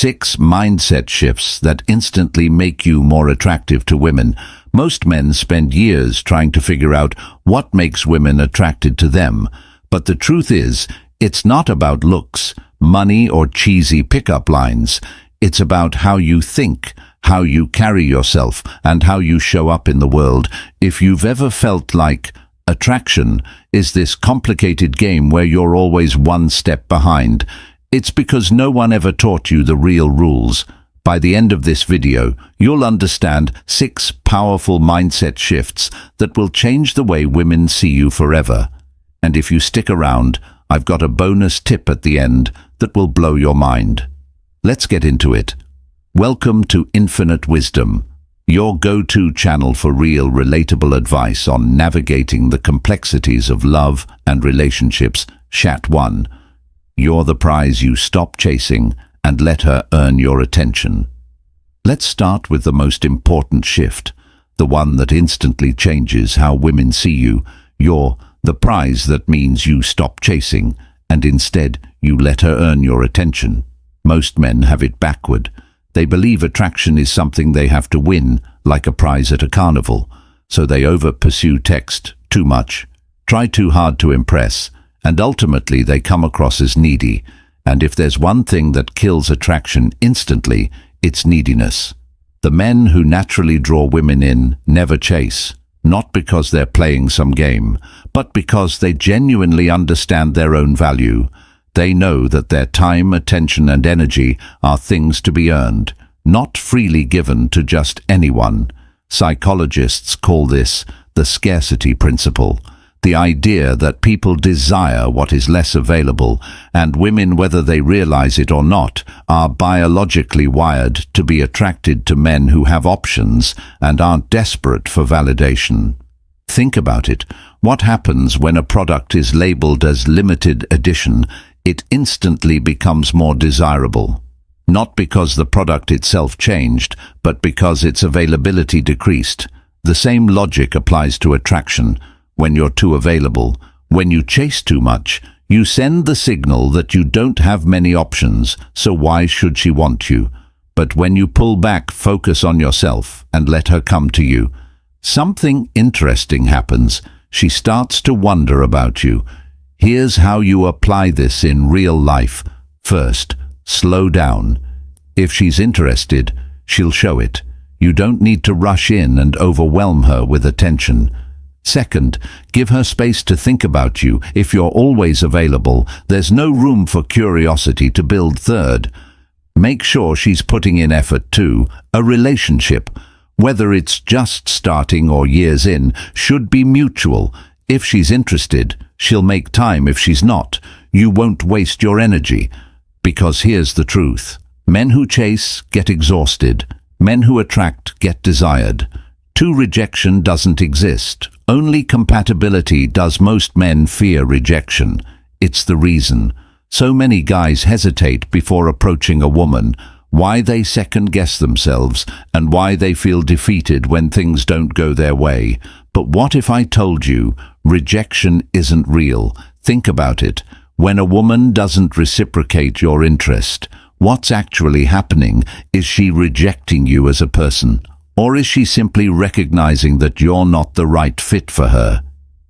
6 mindset shifts that instantly make you more attractive to women. Most men spend years trying to figure out what makes women attracted to them. But the truth is, it's not about looks, money, or cheesy pickup lines. It's about how you think, how you carry yourself, and how you show up in the world. If you've ever felt like attraction is this complicated game where you're always one step behind, it's because no one ever taught you the real rules. By the end of this video, you'll understand 6 powerful mindset shifts that will change the way women see you forever. And if you stick around, I've got a bonus tip at the end that will blow your mind. Let's get into it. Welcome to Infinite Wisdom, your go-to channel for real, relatable advice on navigating the complexities of love and relationships. Shat 1. You're the prize you stop chasing and let her earn your attention. Let's start with the most important shift, the one that instantly changes how women see you. You're the prize that means you stop chasing and instead you let her earn your attention. Most men have it backward. They believe attraction is something they have to win, like a prize at a carnival. So they over-pursue, text too much, try too hard to impress, and ultimately they come across as needy. And if there's one thing that kills attraction instantly, it's neediness. The men who naturally draw women in never chase, not because they're playing some game, but because they genuinely understand their own value. They know that their time, attention, and energy are things to be earned, not freely given to just anyone. Psychologists call this the scarcity principle, the idea that people desire what is less available, and women, whether they realize it or not, are biologically wired to be attracted to men who have options and aren't desperate for validation. Think about it. What happens when a product is labeled as limited edition? It instantly becomes more desirable. Not because the product itself changed, but because its availability decreased. The same logic applies to attraction. When you're too available, when you chase too much, you send the signal that you don't have many options, so why should she want you? But when you pull back, focus on yourself, and let her come to you, something interesting happens. She starts to wonder about you. Here's how you apply this in real life. First, slow down. If she's interested, she'll show it. You don't need to rush in and overwhelm her with attention. Second, give her space to think about you. If you're always available, there's no room for curiosity to build. Third, make sure she's putting in effort too. A relationship, whether it's just starting or years in, should be mutual. If she's interested, she'll make time. If she's not, you won't waste your energy. Because here's the truth. Men who chase get exhausted. Men who attract get desired. True rejection doesn't exist. Only compatibility does. Most men fear rejection. It's the reason so many guys hesitate before approaching a woman, why they second-guess themselves, and why they feel defeated when things don't go their way. But what if I told you rejection isn't real? Think about it. When a woman doesn't reciprocate your interest, what's actually happening? Is she rejecting you as a person? Or is she simply recognizing that you're not the right fit for her?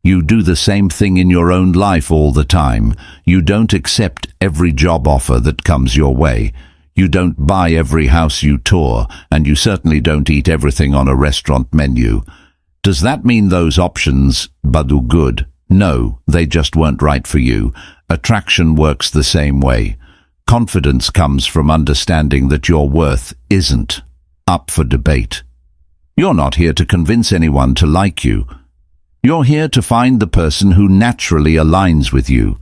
You do the same thing in your own life all the time. You don't accept every job offer that comes your way. You don't buy every house you tour, and you certainly don't eat everything on a restaurant menu. Does that mean those options do good? No, they just weren't right for you. Attraction works the same way. Confidence comes from understanding that your worth isn't up for debate. You're not here to convince anyone to like you. You're here to find the person who naturally aligns with you.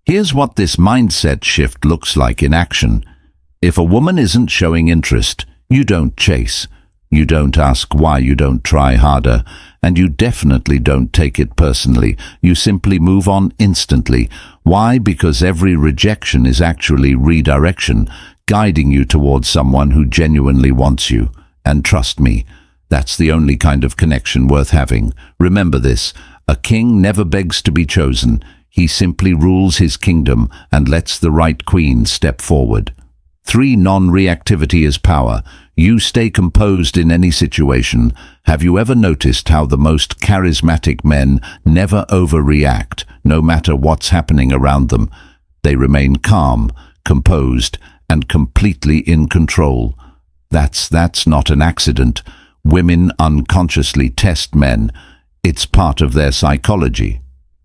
Here's what this mindset shift looks like in action. If a woman isn't showing interest, you don't chase. You don't ask why, you don't try harder, and you definitely don't take it personally. You simply move on instantly. Why? Because every rejection is actually redirection, guiding you towards someone who genuinely wants you. And trust me, that's the only kind of connection worth having. Remember this, a king never begs to be chosen. He simply rules his kingdom and lets the right queen step forward. 3. Non-reactivity is power. You stay composed in any situation. Have you ever noticed how the most charismatic men never overreact, no matter what's happening around them? They remain calm, composed, and completely in control. That's not an accident. Women unconsciously test men. It's part of their psychology.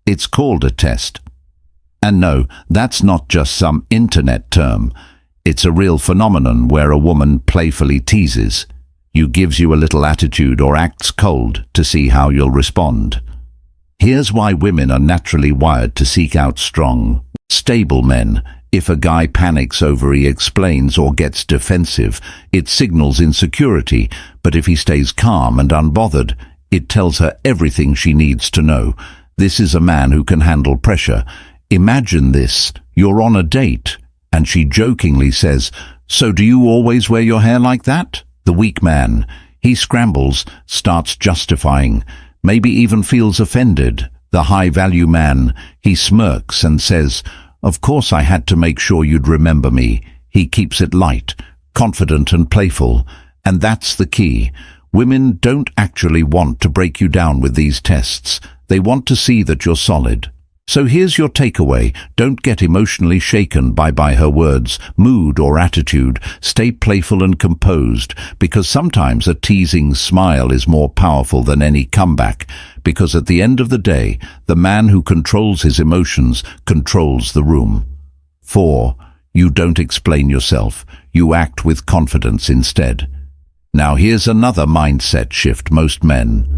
It's called a test. And no, that's not just some internet term. It's a real phenomenon where a woman playfully teases you, gives you a little attitude, or acts cold to see how you'll respond. Here's why women are naturally wired to seek out strong, stable men. If a guy panics over he explains or gets defensive, it signals insecurity, but if he stays calm and unbothered, it tells her everything she needs to know. This is a man who can handle pressure. Imagine this: you're on a date, and she jokingly says, "So do you always wear your hair like that?" The weak man, he scrambles, starts justifying, maybe even feels offended. The high-value man, he smirks and says, "Of course I had to make sure you'd remember me." He keeps it light, confident and playful. And that's the key. Women don't actually want to break you down with these tests. They want to see that you're solid. So here's your takeaway. Don't get emotionally shaken by her words, mood or attitude. Stay playful and composed, because sometimes a teasing smile is more powerful than any comeback, because at the end of the day, the man who controls his emotions controls the room. 4. You don't explain yourself. You act with confidence instead. Now here's another mindset shift most men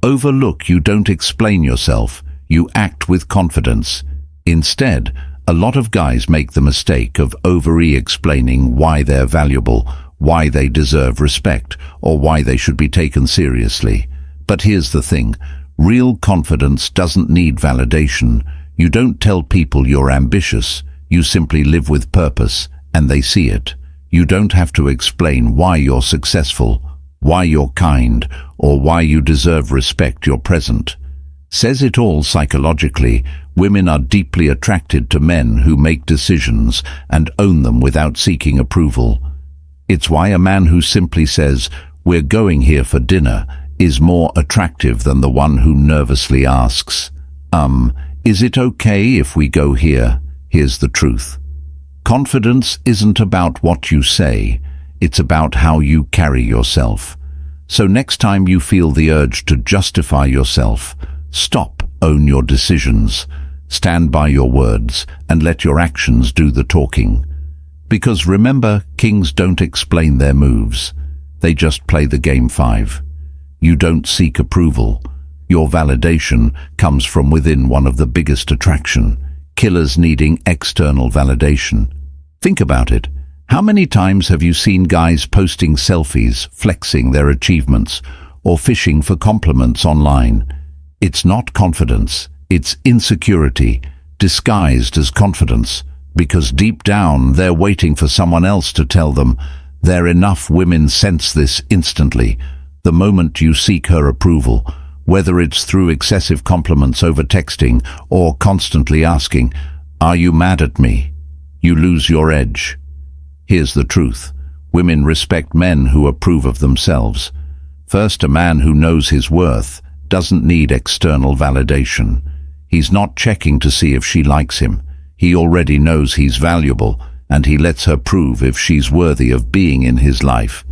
overlook. You don't explain yourself. You act with confidence. Instead, a lot of guys make the mistake of over-explaining why they're valuable, why they deserve respect, or why they should be taken seriously. But here's the thing. Real confidence doesn't need validation. You don't tell people you're ambitious. You simply live with purpose, and they see it. You don't have to explain why you're successful, why you're kind, or why you deserve respect. You're present. Says it all psychologically. Women are deeply attracted to men who make decisions and own them without seeking approval. It's why a man who simply says, "We're going here for dinner," is more attractive than the one who nervously asks, "Is it okay if we go here?" Here's the truth. Confidence isn't about what you say, it's about how you carry yourself. So next time you feel the urge to justify yourself, stop, own your decisions, stand by your words, and let your actions do the talking. Because remember, kings don't explain their moves. They just play the game 5. You don't seek approval. Your validation comes from within. One of the biggest attraction killers needing external validation. Think about it. How many times have you seen guys posting selfies, flexing their achievements, or fishing for compliments online? It's not confidence, it's insecurity, disguised as confidence, because deep down they're waiting for someone else to tell them they're enough. Women sense this instantly. The moment you seek her approval, whether it's through excessive compliments over texting or constantly asking, "Are you mad at me?" you lose your edge. Here's the truth. Women respect men who approve of themselves. First, a man who knows his worth doesn't need external validation. He's not checking to see if she likes him. He already knows he's valuable, and he lets her prove if she's worthy of being in his life.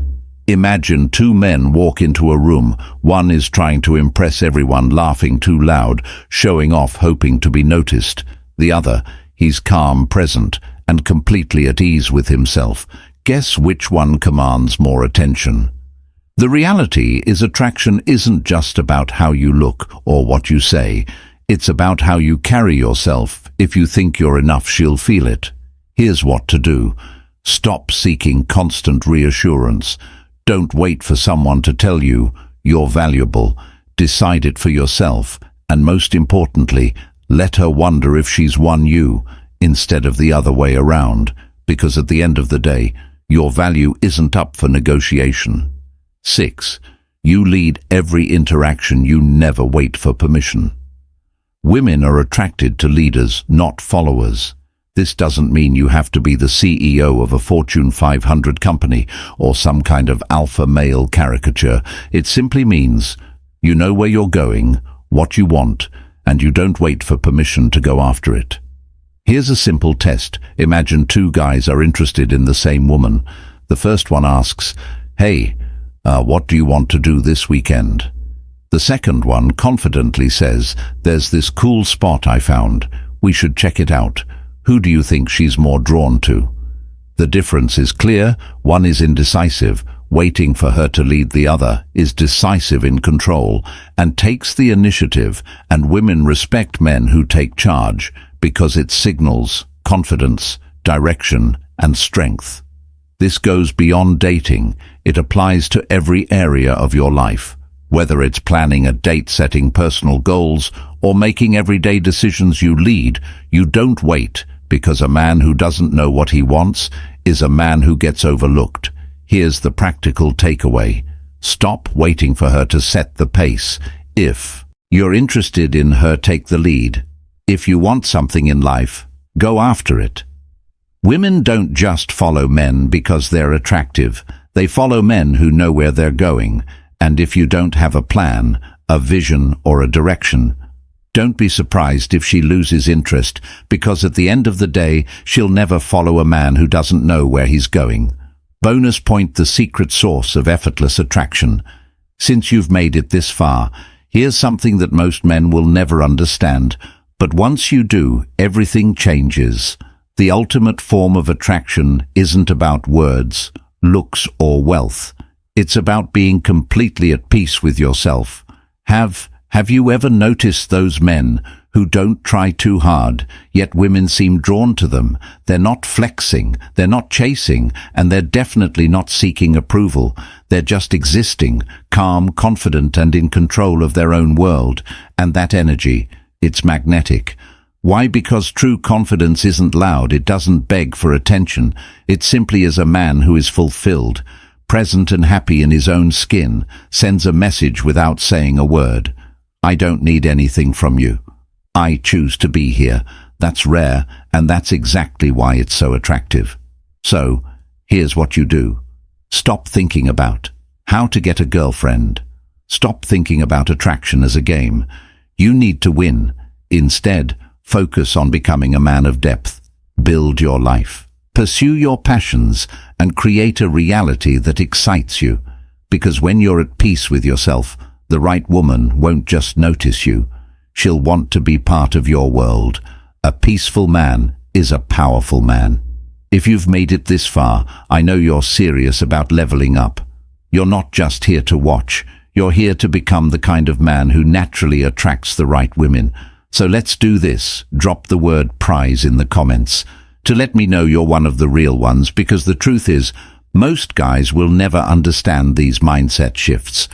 Imagine 2 men walk into a room. One is trying to impress everyone, laughing too loud, showing off, hoping to be noticed. The other, he's calm, present, and completely at ease with himself. Guess which one commands more attention? The reality is, attraction isn't just about how you look or what you say. It's about how you carry yourself. If you think you're enough, she'll feel it. Here's what to do. Stop seeking constant reassurance. Don't wait for someone to tell you you're valuable. Decide it for yourself. And most importantly, let her wonder if she's won you instead of the other way around. Because at the end of the day, your value isn't up for negotiation. 6. You lead every interaction. You never wait for permission. Women are attracted to leaders, not followers. This doesn't mean you have to be the CEO of a Fortune 500 company or some kind of alpha male caricature. It simply means you know where you're going, what you want, and you don't wait for permission to go after it. Here's a simple test. Imagine two guys are interested in the same woman. The first one asks, "Hey, what do you want to do this weekend?" The second one confidently says, "There's this cool spot I found. We should check it out." Who do you think she's more drawn to? The difference is clear. One is indecisive, waiting for her to lead. The other is decisive, in control, and takes the initiative. And women respect men who take charge because it signals confidence, direction, and strength. This goes beyond dating. It applies to every area of your life. Whether it's planning a date, setting personal goals, or making everyday decisions, you lead. You don't wait, because a man who doesn't know what he wants is a man who gets overlooked. Here's the practical takeaway. Stop waiting for her to set the pace. If you're interested in her, take the lead. If you want something in life, go after it. Women don't just follow men because they're attractive. They follow men who know where they're going. And if you don't have a plan, a vision, or a direction, don't be surprised if she loses interest, because at the end of the day, she'll never follow a man who doesn't know where he's going. Bonus point: the secret source of effortless attraction. Since you've made it this far, here's something that most men will never understand. But once you do, everything changes. The ultimate form of attraction isn't about words, looks, or wealth. It's about being completely at peace with yourself. Have you ever noticed those men who don't try too hard, yet women seem drawn to them? They're not flexing, they're not chasing, and they're definitely not seeking approval. They're just existing, calm, confident, and in control of their own world. And that energy, it's magnetic. Why? Because true confidence isn't loud, it doesn't beg for attention. It simply is a man who is fulfilled, present and happy in his own skin, sends a message without saying a word. I don't need anything from you. I choose to be here. That's rare, and that's exactly why it's so attractive. So, here's what you do. Stop thinking about how to get a girlfriend. Stop thinking about attraction as a game. You need to win. Instead, focus on becoming a man of depth. Build your life. Pursue your passions and create a reality that excites you. Because when you're at peace with yourself, the right woman won't just notice you. She'll want to be part of your world. A peaceful man is a powerful man. If you've made it this far, I know you're serious about leveling up. You're not just here to watch. You're here to become the kind of man who naturally attracts the right women. So let's do this. Drop the word prize in the comments to let me know you're one of the real ones, because the truth is, most guys will never understand these mindset shifts.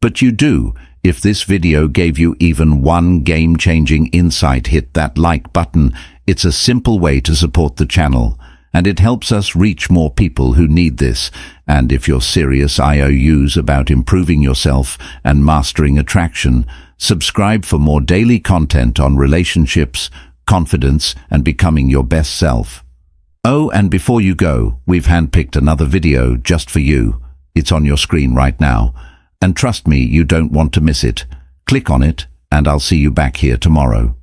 But you do. If this video gave you even one game-changing insight, hit that like button. It's a simple way to support the channel, and it helps us reach more people who need this. And if you're serious IOUs about improving yourself and mastering attraction, subscribe for more daily content on relationships, confidence, and becoming your best self. Oh, and before you go, we've handpicked another video just for you. It's on your screen right now. And trust me, you don't want to miss it. Click on it, and I'll see you back here tomorrow.